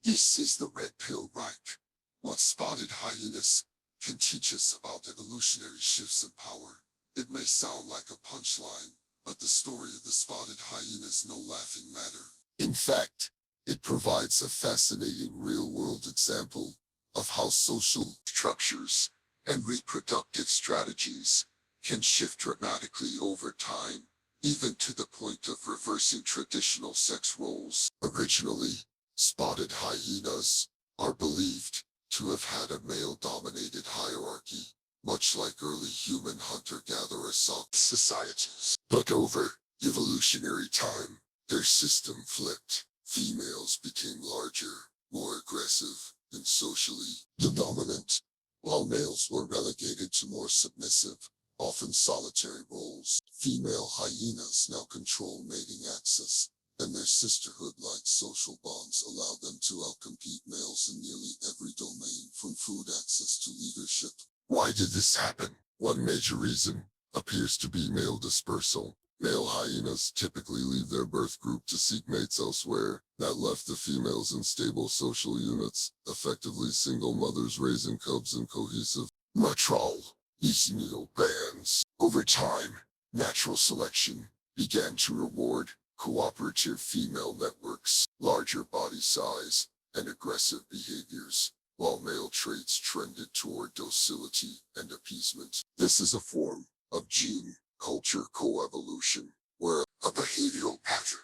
This is the red pill right. What spotted hyenas can teach us about evolutionary shifts in power. It may sound like a punchline, but the story of the spotted hyena is no laughing matter. In fact, it provides a fascinating real-world example of how social structures and reproductive strategies can shift dramatically over time, even to the point of reversing traditional sex roles. Originally, spotted hyenas are believed to have had a male-dominated hierarchy, much like early human hunter-gatherer societies. But over evolutionary time, their system flipped. Females became larger, more aggressive, and socially dominant, while males were relegated to more submissive, often solitary roles. Female hyenas now control mating access, and their sisterhood-like social bonds allow them to outcompete males in nearly every domain, from food access to leadership. Why did this happen? One major reason appears to be male dispersal. Male hyenas typically leave their birth group to seek mates elsewhere. That left the females in stable social units, effectively single mothers raising cubs in cohesive matriarchal bands. Over time, natural selection began to reward cooperative female networks, larger body size, and aggressive behaviors, while male traits trended toward docility and appeasement. This is a form of gene culture coevolution, where a behavioral pattern,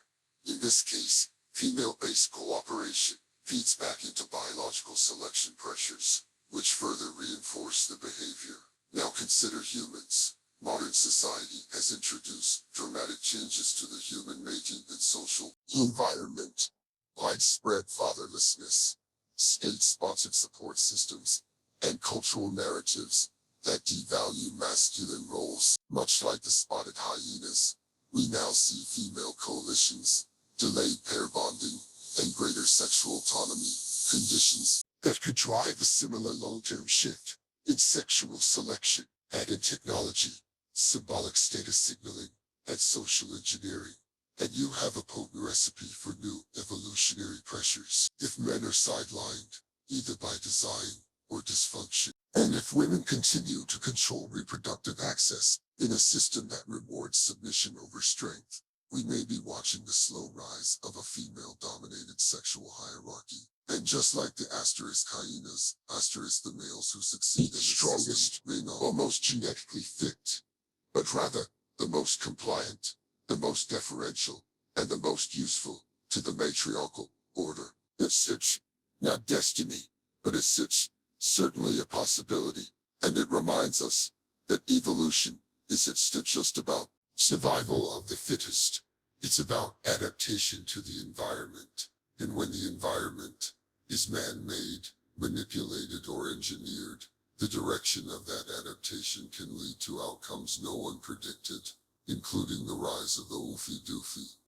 in this case, female-based cooperation, feeds back into biological selection pressures, which further reinforce the behavior. Now consider humans. Modern society has introduced dramatic changes to the human mating and social environment. Widespread fatherlessness, state-sponsored support systems, and cultural narratives that devalue masculine roles. Much like the spotted hyenas, we now see female coalitions, delayed pair bonding, and greater sexual autonomy, conditions that could drive a similar long-term shift in sexual selection. And in technology, symbolic status signaling, and social engineering. And you have a potent recipe for new evolutionary pressures. If men are sidelined, either by design or dysfunction, and if women continue to control reproductive access in a system that rewards submission over strength, we may be watching the slow rise of a female-dominated sexual hierarchy. And just like the asterisk hyenas, asterisk the males who succeed in the strongest, may not or most genetically fit, but rather the most compliant, the most deferential, and the most useful to the matriarchal order. As such, not destiny, but as such, certainly a possibility. And it reminds us that evolution isn't just about survival of the fittest. It's about adaptation to the environment. And when the environment is man-made, manipulated, or engineered, the direction of that adaptation can lead to outcomes no one predicted, including the rise of the oofy doofy.